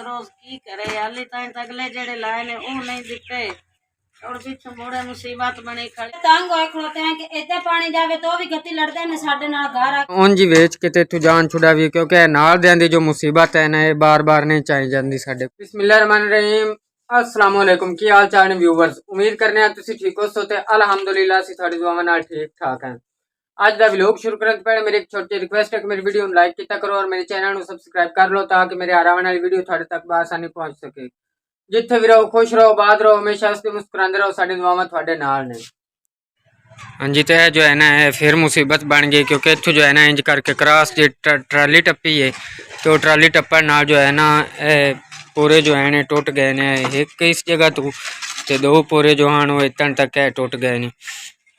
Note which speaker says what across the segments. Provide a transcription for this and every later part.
Speaker 1: रोज की करे हाली ताई अगले जेड़े लाए ने वो नहीं दिते और पिछू मोड़े मुसीबत बनी खड़ी तंग होए खड़ोते हैं कि इतने पानी जावे तो भी गति लड़दे ने साडे नाल घर आ
Speaker 2: ਉਂਝ ਹੀ ਵੇਚ ਕੇ ਤੇ ਇੱਥੋਂ ਜਾਨ ਛੁਡਾਵੀ ਕਿਉਂਕਿ ਨਾਲ ਦਿਆਂ ਦੀ ਜੋ ਮੁਸੀਬਤ ਹੈ ਨਾ ਇਹ ਬਾਰ-ਬਾਰ ਨਹੀਂ ਚਾਹੀ ਜਾਂਦੀ ਸਾਡੇ। ਬਿਸਮਿਲ੍ਲਾਹਿਰਰਹਿਮਾਨਿਰਰਹੀਮ। अस्सलाम वालेकुम की हाल चाल ने व्यूवर्स उम्मीद करने तुसी ठीक हो सो ते अल्हम्दुलिल्लाह सी थोड़ी दुआवां नाल ठीक ठाक हैं। आज दा व्लॉग शुरू करने से पहले मेरी एक छोटी रिक्वेस्ट है कि मेरी वीडियो लाइक किया करो और मेरे चैनल को सब्सक्राइब कर लो ताकि मेरे आने वाली वीडियो थोड़े तक बआसानी पहुंच सके। जिथे भी रहो खुश रहो आबाद रहो हमेशा हंसते मुस्कुराते रहो साडी दुआवां थोड़े नाल ने। हाँ जी, तो जो है ना फिर मुसीबत बन गई क्योंकि इतों जो है ना इंज करके क्रॉस जी ट्राली टप्पी है तो ट्राली टप्पन नाल जो है ना पूरे जो है टुट गए ने एक इस जगह तो दो पूरे जो हैं वो इतन तक है टुट गए ने।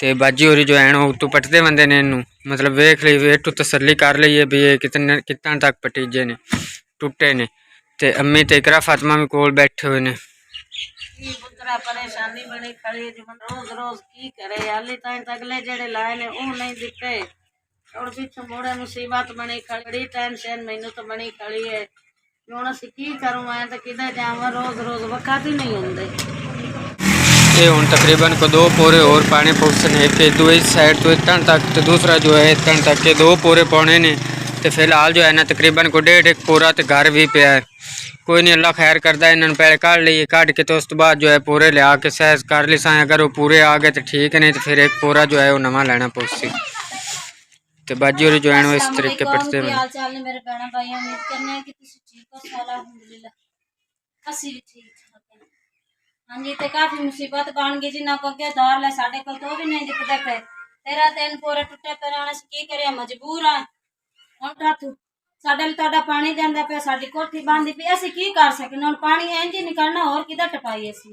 Speaker 2: तो बाजी होरी जो है उत्तों पटते बंदे ने इनू मतलब वेख ली इतों तसली कर ली है भी ये कितने तक पटीजे ने टुटे ने। तो अम्मी तो इकरा फातिमा भी कोल बैठे हुए ने।
Speaker 1: परेशानी बनी खड़ी रोज रोज की करे हाली ताई अगले जेड़े लाए ने वो नहीं दिते और पिछू मोड़े मुसीबत बनी खड़ी टेंशन मैनू तो बनी खड़ी है ਹੁਣ ਅਸੀਂ ਕੀ ਕरूं मैं तो किधर जावां रोज रोज वक्त ही नहीं होंदे।
Speaker 2: ये हुण तकरीबन को दो पूरे और पाने पहुँचने एक दो इस साइड तो इतन तक तो दूसरा जो है इतन तक के दो पूरे पाने ने। तो फिलहाल जो है ना तकरीबन को डेढ़ एक पूरा तो घर भी पे है। कोई नहीं अल्लाह खैर करता इन्होंने पहले काट लिए काट के तो उस तो बाद जो है पूरे लिया के सहज कर ली सा अगर वो पूरे आ गए तो ठीक नहीं तो फिर एक पूरा जो है वो नवा लेना पौसी। तो बाजी और जो है वो इस तरीके पटते हैं।
Speaker 1: हाल चाल ने मेरे बहन भाई उम्मीद करने हैं कि तुसी ठीक हो सारा अल्हम्दुलिल्लाह असि भी ठीक ठाक हैं। हां जी ते काफी मुसीबत बन गई जिन्ना को के दौर ले साडे को तो भी नहीं दिखदे पे तेरा तीन पूरे टुटे पे आने से की करे मजबूर हां हुन ठाथू साडे लिए तोड़ा पानी जांदा पे साडी कोठी बांधी पे असि की कर सकने हुन पानी इंज ही निकलना और किधर टपाई असि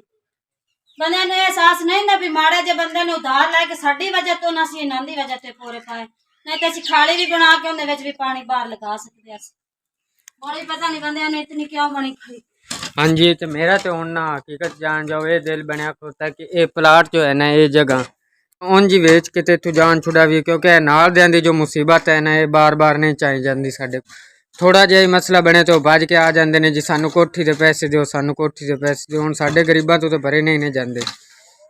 Speaker 1: बंदे ने एहसास नहीं ना भी माड़े जे बंदे ने उधार लेके साडी वजह तो ना सी इन्हां दी वजह ते पूरे पाए नहीं तो असि खाली भी बना के उन्हें भी पानी बाहर लगा सकते बड़ी पता नहीं बंदे ने इतनी क्यों बनी खड़ी।
Speaker 2: हाँ जी, तो मेरा तो हूँ ना हकीकत जान जाओ ये दिल बनया होता कि ये प्लाट जो है ना ये जगह उन जी वेच के इतों जान छुड़ावी क्योंकि नाल दियां दी जो मुसीबत है ना ये बार बार नहीं चाही जाती साडे थोड़ा जिहा ही मसला बने तो भज के आ जाते हैं जी सानू कोठी दे पैसे दो सानू कोठी दे पैसे दो हुण साडे गरीबां तो भरे नहीं जाते।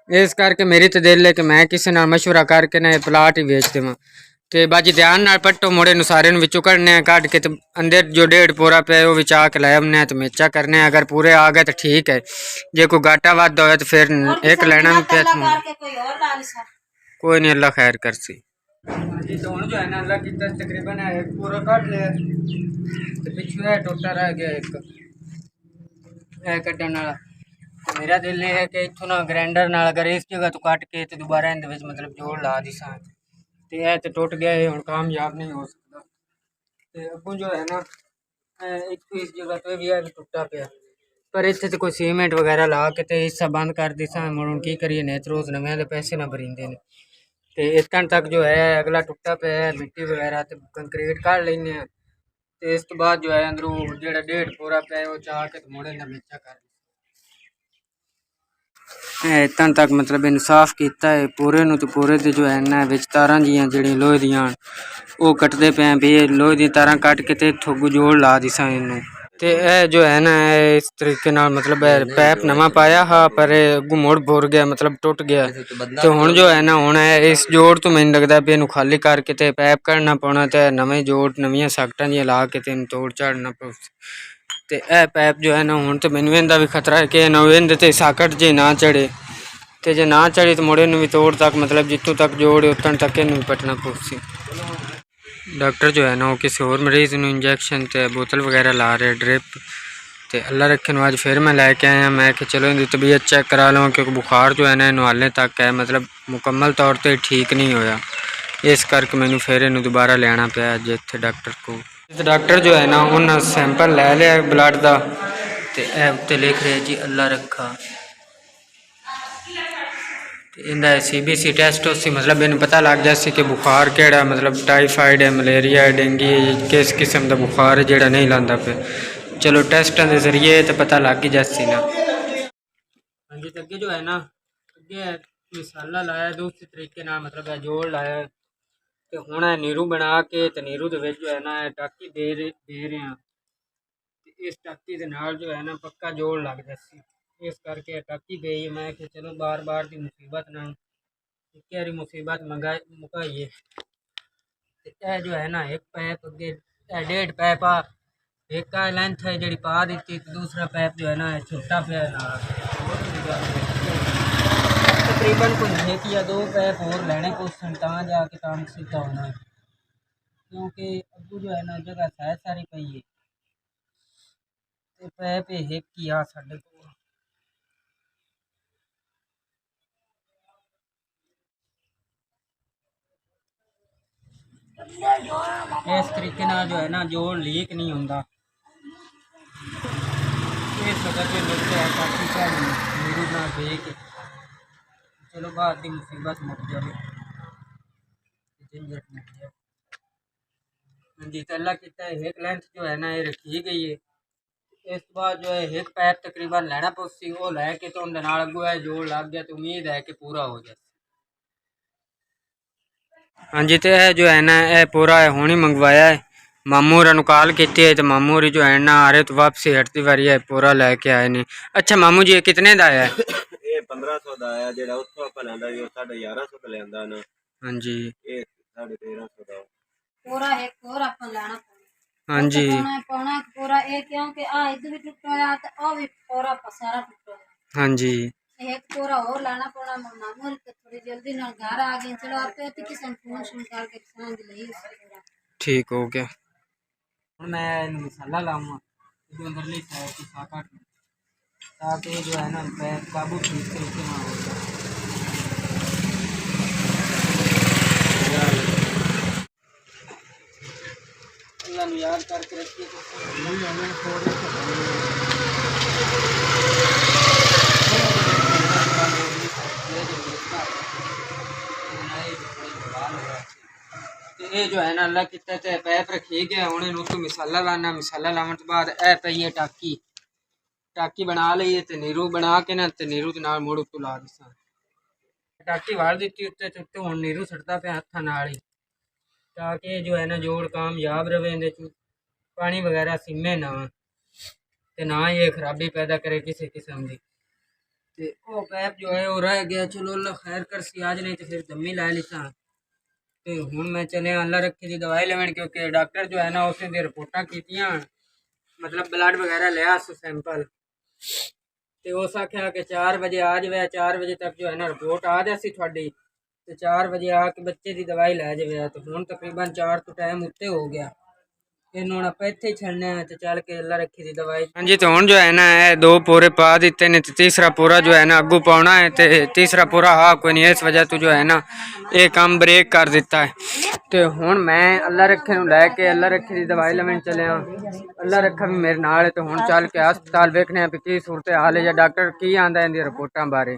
Speaker 2: इस करके मेरी तो दिल है कि मैं किसी नाल मशवरा करके ना प्लाट ही वेच देवां। तो बाजी ध्यान नाल पट्टो मोड़े सारे विचों कढ़ने कढ़ के तो अंदर जो डेढ़ पूरा पे वो विचा के लै आने तो मेचा करने अगर पूरे आ गए तो ठीक है जे कोई घाटा वादा हो तो फिर एक लेना भी पे कोई नहीं अल्लाह खैर कर सी। तो हुण जो है ना अल्लाह की तकरीबन एक पूरा कट लिया तो पिछू है टोटा रह गया एक कड्डन वाला। तो मेरा दिल है कि इत्थों ना ग्राइंडर नाल अगर इस जगह तो कट के तो दोबारा इन मतलब जोड़ ला दी सा तो यह तो टुट गया है हुण कामयाब नहीं हो सकता। तो अगों जो है ना एक इस जगह तो भी है टुटा पिया पर इत्थे तो कोई सीमेंट वगैरह ला के तो हिस्सा बंद कर दी सा हुण की करिए नहीं तो रोज़ नवे पैसे ना भरींदे ने। तो इतन तक जो है अगला टुटा पे है मिट्टी वगैरह तो कंक्रीट काट लेने तो इस तो बाद जो है अंदरों जो डेढ़ पूरा पे वो चाह के तो मुड़े ना बेचा कर इतन तक मतलब इंसाफ किया है पूरे नूं तो पूरे जो है ना विच तारां जियां जिहड़ियां लोहे दियां वो कटते पे भी लोहे दी तारां कट के ते इत्थों जोड़ ला दी सा इनू। तो यह जो है ना इस तरीके नाल मतलब पैप नवा पाया हा पर अगू मुड़ भुर गया मतलब टुट गया। तो हुण जो है ना हुण इस जोड़ तो मैनूं लगदा भी इनू खाली करके ते पैप कढ़ना पौना तो नवे जोड़ नवीं साकटां जिहां ला के ते तोड़ झाड़ना पौ। तो यह पैप जो है ना हुण तो मैनूं इहदा भी खतरा है कि इहदे ते साकट जे ना चढ़े तो जे ना चढ़ी तो मुड़े भी तोड़ तक मतलब जितों तक जोड़ उतन तक इनू पटना पौसी। डॉक्टर जो है ना वो किसी और मरीज़ नूं इंजैक्शन तो बोतल वगैरह ला रहे ड्रिप तो अल्लाह रखे अज फिर मैं लैके आया मैं कि चलो इनकी तबीयत चेक करा लवां क्योंकि बुखार जो है ना इन्हू हाले तक है मतलब मुकम्मल तौर पर ठीक नहीं होया इस करके मैनू फिर इनू दोबारा लियाना पिया अज इत्थे डॉक्टर को। डॉक्टर जो है ना उन्हें सैंपल लै लिया ब्लड का तो उत्ते लिख रहे जी अल्लाह रखा इनका CBC टेस्ट उसी मतलब इन पता लग जासी कि बुखार केड़ा मतलब टाइफाइड है मलेरिया है डेंगी किस किस्म का बुखार है जोड़ा नहीं लाता पे चलो टेस्टों के जरिए तो पता लग ही जासी ना। हाँ जी, अगे जो है ना अगे मसाला लाया दूसरे तरीके ना मतलब जोड़ लाया तो हुण नीरू बना के तो नीरू के जो है ना टाकी दे रहे हैं। ਇਸ ਟਾਕੀ ਦੇ ਨਾਲ ਜੋ ਹੈ ਨਾ ਪੱਕਾ ਜੋੜ ਲੱਗਦਾ ਸੀ। ਇਸ ਕਰਕੇ ਟਾਕੀ ਪਈ। ਮੈਂ ਕਿ ਚਲੋ ਬਾਰ-ਬਾਰ ਦੀ ਮੁਸੀਬਤ ਨਾਲ ਇੱਕ ਵਾਰੀ ਮੁਸੀਬਤ ਮੁਕਾਈਏ। ਤੇ ਇਹ ਜੋ ਹੈ ਨਾ ਇੱਕ ਪੈਪ ਅੱਗੇ ਇਹ 1.5 ਪੈਪ ਆ एक का लेंथ है जी पा दी थी, दूसरा पैप जो है ना छोटा पे तकरीबन कोई 1 या 2 पैप और लेने को जाके काम सीधा होना है, क्योंकि अबू जो है ना जगह सह सारी पई है तो पैप एक ही आ साढ़े को। इस तरीके नाल जो है ना जोड़ लीक नहीं होंदा। इस वजह से लोग काफ़ी मेरू ना देख चलो बाद की मुसीबत मुक जाए, झंझट मुक जाए। जी तो अल्लाह किता एक लेंथ जो है ना ये रखी गई है। इस बाद जो है एक पैप तकरीबन लेना पुसी वो लैके तो उनके नाल अगू है जोड़ लग गया तो उम्मीद है कि पूरा हो जाए। हाँ जी तो यह जो है ना यह पूरा है हुणी मंगवाया है, मामू होरां नूं कॉल की है तो मामू होरी जो है ना आ रहे तो वापसी हटती वारी है पूरा लैके आए ने। अच्छा मामू जी ये कितने का आया है?
Speaker 3: ये 1500 ਦਾ ਆਇਆ ਜਿਹੜਾ ਉੱਥੋਂ ਆਪਾਂ ਲੈਂਦਾ ਸੀ ਉਹ 1150 ਦਾ ਲੈਂਦਾ ਨਾ।
Speaker 2: ਹਾਂਜੀ
Speaker 3: ਇਹ 1350 ਦਾ
Speaker 1: पूरा एक और अपन लेना पड़ेगा।
Speaker 2: हाँ जी
Speaker 1: पौना पूरा एक क्योंकि आ इधर भी टूटा है तो आ भी पूरा सारा टूटा है।
Speaker 2: हाँ जी
Speaker 1: एक पूरा और लाना पड़ा। मामू के थोड़ी जल्दी ना घर आ गए, चलो आप तो किसी फोन शोन करके समझ ली पूरा
Speaker 2: ठीक हो गया। ਹੁਣ मैं मसाला लाऊंगा जो अंदरली साइड की साका ताकि जो है ना पैर काबू ठीक तरीके से हो जाए। अल्लाह ने याद करके रखिए ये जो है ना अल्लाह किता ते पैप रखी गया हूँ इन तो मिसाला लाना। मिसाला लाने तो बाद ए पई है टाकी, टाकी बना ली है तो नीरू बना के ना ते नीरू के नाल मोड़ उत्तों ला दिसा टाकी वाल दी उत्ते उत्ते हुण नीरू सटदा पे हत्थां नाल ही ताकि जो है ना जोड़ कामयाब रहे। इहदे च पानी वगैरह सिमे ना ते ना ये खराबी पैदा करे किसी किस्म की। ते ओ पैप जो है वो रह गया, चलो अल्लाह खैर कर सी आज नहीं तो फिर दमी लै लिसा। तो हूँ मैं चले अल्लाह रखी दी दवाई लेवन क्योंकि डॉक्टर जो है ना उस दी रिपोर्टां कीतियां मतलब ब्लड वगैरह लिया सैंपल तो उस आख्या कि 4 बजे आ जाए, 4 बजे तक जो है ना रिपोर्ट आ जासी थोड़ी तो 4 बजे आके बच्चे की दवाई लै जाए। तो हूँ तकरीबन 4 तो टाइम उत्ते हो गया इन हूँ आप इत्थे ही छड़ने तो चल के अल्लाह रखी दी दवाई। हाँ जी तो हूँ जो है ना 2 पूरे पा दिते ने तीसरा पूरा जो है ना अगू पाना है तो तीसरा पूरा हाँ कोई नहीं इस वजह तो जो है ना ये काम ब्रेक कर दिता है। तो हूँ मैं अल्लाह रखे लैके अल्लाह रखे की दवाई लेवन चले अल्लाह रखा भी मेरे नाल। तो हूँ चल के अस्पताल वेखने की सूरत हाल है या डॉक्टर की आंदा इन रिपोर्टा बारे।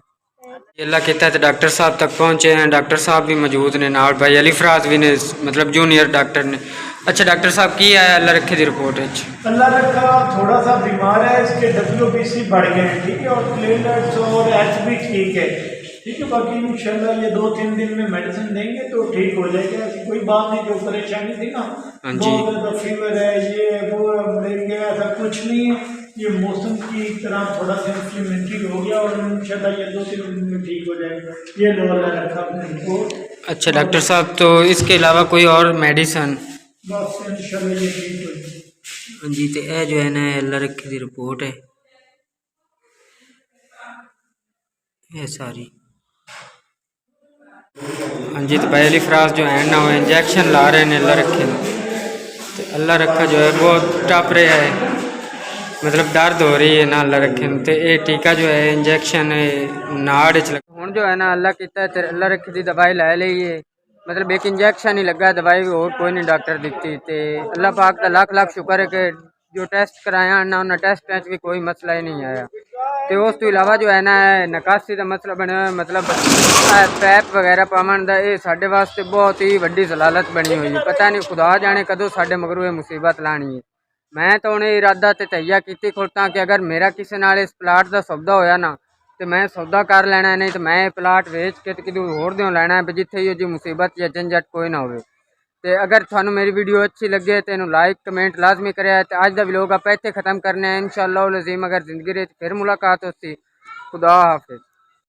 Speaker 2: अल्लाह किता तो डॉक्टर साहब तक पहुँचे हैं, डॉक्टर साहब भी मौजूद ने नाल भाई अली फराज भी ने मतलब जूनियर डॉक्टर ने। अच्छा डॉक्टर साहब की आया अल्लाह रखे की रिपोर्ट?
Speaker 4: अल्लाह रखा थोड़ा सा बीमार है, इसके WBC बढ़ गए हैं, ठीक है, और प्लेटलेट्स और H भी ठीक है, ठीक है। बाकी इंशाल्लाह ये 2-3 दिन में मेडिसिन देंगे तो ठीक हो जाएगा। ऐसी कोई बात नहीं, जो परेशानी थी ना बहुत ज़्यादा फीवर है ये वो मलेरिया ऐसा कुछ नहीं है, ये मौसम की तरह थोड़ा सा इन्फ्लेमेटरी हो गया और इंशाल्लाह ये 2-3 दिन में ठीक हो जाएगा। ये लो अल्लाह रखा अपने रिपोर्ट।
Speaker 2: अच्छा डॉक्टर साहब तो इसके अलावा कोई और मेडिसन?
Speaker 4: बस इंशाल्लाह ये ठीक हो जाएगा।
Speaker 2: हाँ जी तो यह जो है ना अल्लाह रखे की रिपोर्ट है ये सारी। हाँ जी तो भाई अली फराज जो है ना वो इंजेक्शन ला रहे हैं अल्लाह रखे तो अल्लाह रखा जो है बहुत टप रहा है मतलब दर्द हो रही है ना अल्लाह रखे तो ये टीका जो है इंजेक्शन नाड़ हूँ जो है ना अल्लाह किता है अल्लाह रखे की दवाई लै ली है मतलब एक इंजेक्शन ही लगा दवाई और कोई नहीं डॉक्टर दिखती। तो अल्लाह पाक का लाख लाख शुक्र है कि जो टेस्ट कराया ना उन्हें टेस्ट भी कोई मसला ही नहीं आया। तो उस तो इलावा जो है ना निकासी का मसला बने मतलब पैप वगैरह पावन का ये साढ़े वास्ते बहुत ही वड्डी जलालत बनी हुई है। पता नहीं खुदा जाने कदों साढ़े मगरों ये मुसीबत लानी है। मैं तो उन्हें इरादा तो तैया की खुलता कि अगर मेरा किसी नाल इस प्लाट का सौदा होया ना तो मैं सौदा कर लेना है, नहीं तो मैं प्लाट वेच के तो कितों होर देओ लेना है जिथे ये जी मुसीबत या झंझट कोई ना हो। ਤੇ ਅਗਰ ਤੁਹਾਨੂੰ ਮੇਰੀ ਵੀਡੀਓ ਅੱਛੀ ਲੱਗੇ ਤੇ ਇਹਨੂੰ ਲਾਈਕ ਕਮੈਂਟ ਲਾਜ਼ਮੀ ਕਰਿਆ। ਤੇ ਅੱਜ ਦਾ ਵਲੋਗ ਆਪਾਂ ਇੱਥੇ ਖਤਮ ਕਰਨੇ ਆ। ਇਨਸ਼ਾਅੱਲਾਹ ਅਜ਼ੀਮ ਅਗਰ ਜ਼ਿੰਦਗੀ ਵਿੱਚ ਫਿਰ ਮੁਲਾਕਾਤ ਹੋਤੀ। खुदा हाफिज़।